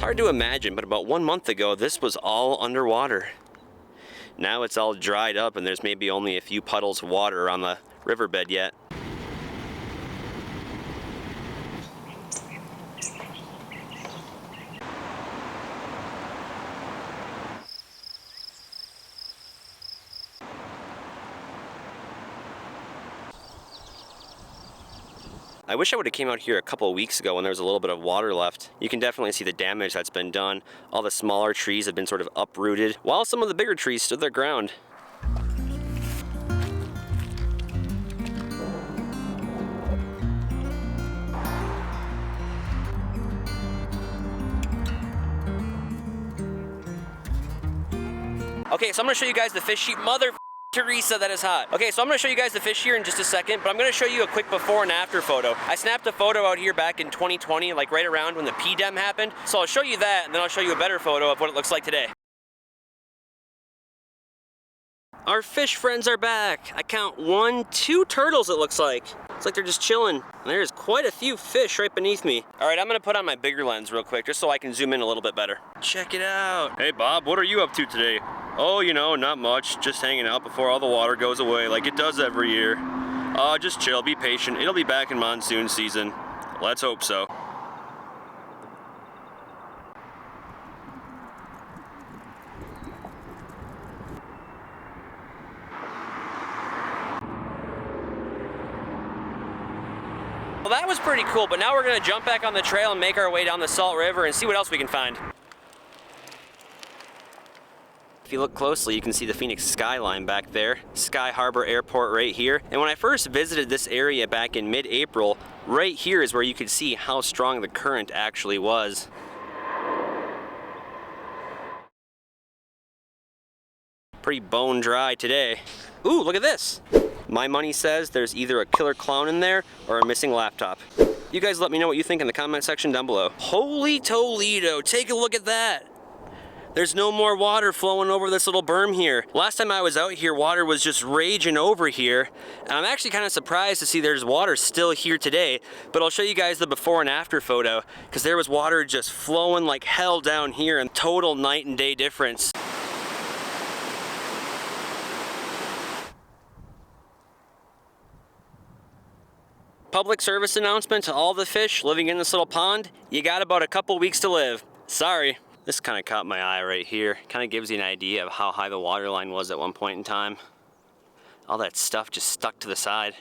It's hard to imagine, but about 1 month ago, this was all underwater. Now it's all dried up and there's maybe only a few puddles of water on the riverbed yet. I wish I would have came out here a couple of weeks ago when there was a little bit of water left. You can definitely see the damage that's been done. All the smaller trees have been sort of uprooted, while some of the bigger trees stood their ground. Okay, so I'm gonna show you guys the fish sheet. Mother Teresa, that is hot. Okay, so I'm gonna show you guys the fish here in just a second, but I'm gonna show you a quick before and after photo. I snapped a photo out here back in 2020, like right around when the P-Dem happened. So I'll show you that, and then I'll show you a better photo of what it looks like today. Our fish friends are back. I count 1, 2 turtles, it looks like. It's like they're just chilling. And there's quite a few fish right beneath me. All right, I'm gonna put on my bigger lens real quick, just so I can zoom in a little bit better. Check it out. Hey Bob, what are you up to today? Oh, you know, not much. Just hanging out before all the water goes away like it does every year. Just chill, be patient. It'll be back in monsoon season. Let's hope so. Well, that was pretty cool, but now we're gonna jump back on the trail and make our way down the Salt River and see what else we can find. If you look closely, you can see the Phoenix skyline back there. Sky Harbor Airport right here. And when I first visited this area back in mid-April, right here is where you could see how strong the current actually was. Pretty bone dry today. Ooh, look at this. My money says there's either a killer clown in there or a missing laptop. You guys let me know what you think in the comment section down below. Holy Toledo, take a look at that. There's no more water flowing over this little berm here. Last time I was out here, water was just raging over here. And I'm actually kind of surprised to see there's water still here today, but I'll show you guys the before and after photo, because there was water just flowing like hell down here, and total night and day difference. Public service announcement to all the fish living in this little pond. You got about a couple weeks to live. Sorry. This kind of caught my eye right here. Kind of gives you an idea of how high the water line was at one point in time. All that stuff just stuck to the side.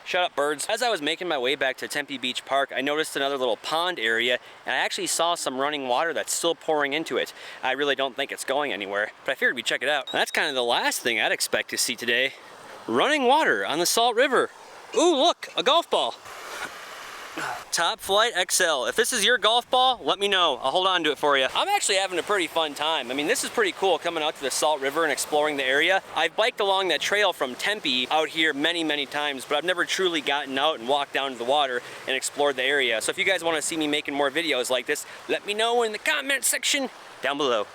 Shut up, birds. As I was making my way back to Tempe Beach Park, I noticed another little pond area, and I actually saw some running water that's still pouring into it. I really don't think it's going anywhere, but I figured we'd check it out. And that's kind of the last thing I'd expect to see today. Running water on the Salt River. Ooh, look, a golf ball. Top Flight XL. If this is your golf ball, let me know. I'll hold on to it for you. I'm actually having a pretty fun time. I mean, this is pretty cool coming out to the Salt River and exploring the area. I've biked along that trail from Tempe out here many, many times, but I've never truly gotten out and walked down to the water and explored the area. So if you guys want to see me making more videos like this, let me know in the comment section down below.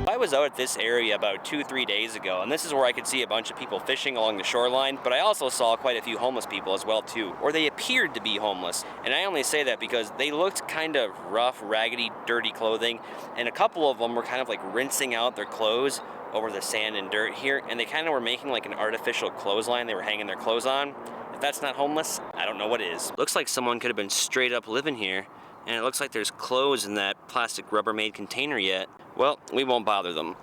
I was out at this area about 2-3 days ago, and this is where I could see a bunch of people fishing along the shoreline, but I also saw quite a few homeless people as well too, or they appeared to be homeless. And I only say that because they looked kind of rough, raggedy, dirty clothing, and a couple of them were kind of like rinsing out their clothes over the sand and dirt here, and they kind of were making like an artificial clothesline they were hanging their clothes on. If that's not homeless, I don't know what is. Looks like someone could have been straight up living here, and it looks like there's clothes in that plastic Rubbermaid container yet. Well, we won't bother them.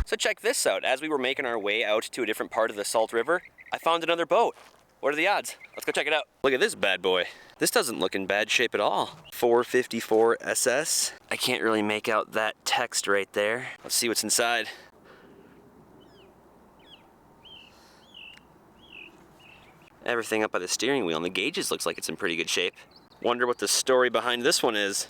So check this out. As we were making our way out to a different part of the Salt River, I found another boat. What are the odds? Let's go check it out. Look at this bad boy. This doesn't look in bad shape at all. 454 SS. I can't really make out that text right there. Let's see what's inside. Everything up by the steering wheel and the gauges looks like it's in pretty good shape. Wonder what the story behind this one is.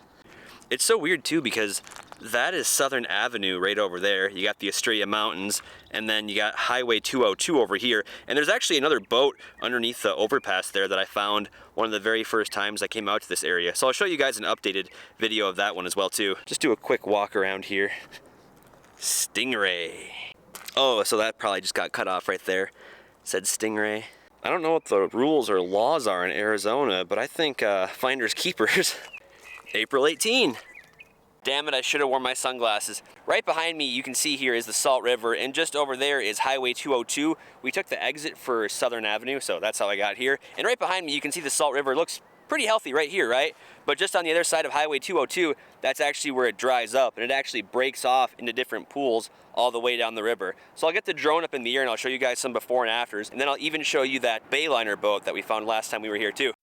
It's so weird too because that is Southern Avenue right over there. You got the Estrella Mountains, and then you got Highway 202 over here. And there's actually another boat underneath the overpass there that I found one of the very first times I came out to this area. So I'll show you guys an updated video of that one as well too. Just do a quick walk around here. Stingray. Oh, so that probably just got cut off right there. It said Stingray. I don't know what the rules or laws are in Arizona, but I think finders keepers. April 18. Damn it, I should have worn my sunglasses. Right behind me, you can see here is the Salt River, and just over there is Highway 202. We took the exit for Southern Avenue, so that's how I got here. And right behind me, you can see the Salt River. Looks pretty healthy right here, right? But just on the other side of Highway 202, that's actually where it dries up, and it actually breaks off into different pools all the way down the river. So I'll get the drone up in the air, and I'll show you guys some before and afters, and then I'll even show you that Bayliner boat that we found last time we were here too.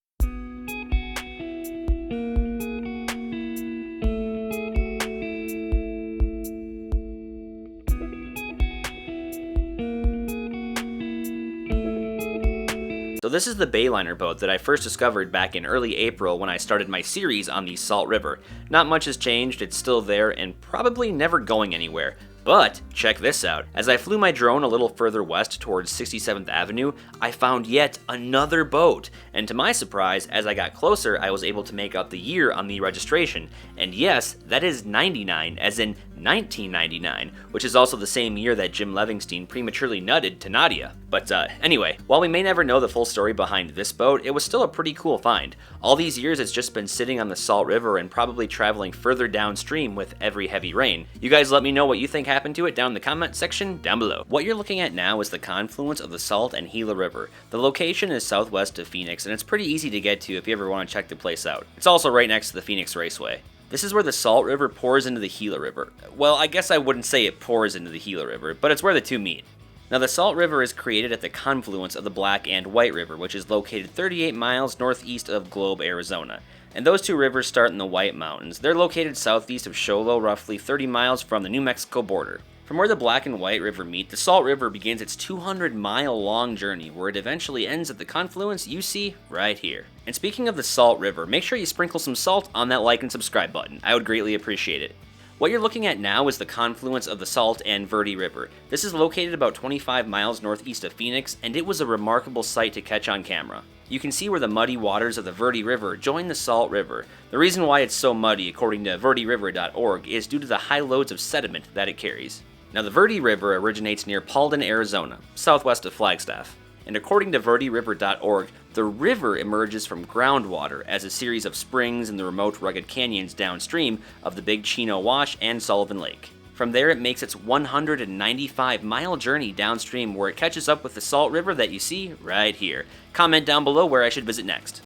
So this is the Bayliner boat that I first discovered back in early April when I started my series on the Salt River. Not much has changed, it's still there and probably never going anywhere. But check this out. As I flew my drone a little further west towards 67th Avenue, I found yet another boat. And to my surprise, as I got closer, I was able to make out the year on the registration. And yes, that is 99, as in 1999, which is also the same year that Jim Levingston prematurely nutted to Nadia. But anyway, while we may never know the full story behind this boat, it was still a pretty cool find. All these years it's just been sitting on the Salt River and probably traveling further downstream with every heavy rain. You guys let me know what you think happened to it down in the comment section down below. What you're looking at now is the confluence of the Salt and Gila River. The location is southwest of Phoenix, and it's pretty easy to get to if you ever want to check the place out. It's also right next to the Phoenix Raceway. This is where the Salt River pours into the Gila River. Well, I guess I wouldn't say it pours into the Gila River, but it's where the two meet. Now, the Salt River is created at the confluence of the Black and White River, which is located 38 miles northeast of Globe, Arizona. And those two rivers start in the White Mountains. They're located southeast of Show Low, roughly 30 miles from the New Mexico border. From where the Black and White River meet, the Salt River begins its 200-mile-long journey, where it eventually ends at the confluence you see right here. And speaking of the Salt River, make sure you sprinkle some salt on that like and subscribe button. I would greatly appreciate it. What you're looking at now is the confluence of the Salt and Verde River. This is located about 25 miles northeast of Phoenix, and it was a remarkable sight to catch on camera. You can see where the muddy waters of the Verde River join the Salt River. The reason why it's so muddy, according to verderiver.org, is due to the high loads of sediment that it carries. Now, the Verde River originates near Paulden, Arizona, southwest of Flagstaff. And according to verderiver.org, the river emerges from groundwater as a series of springs in the remote rugged canyons downstream of the Big Chino Wash and Sullivan Lake. From there, it makes its 195-mile journey downstream where it catches up with the Salt River that you see right here. Comment down below where I should visit next.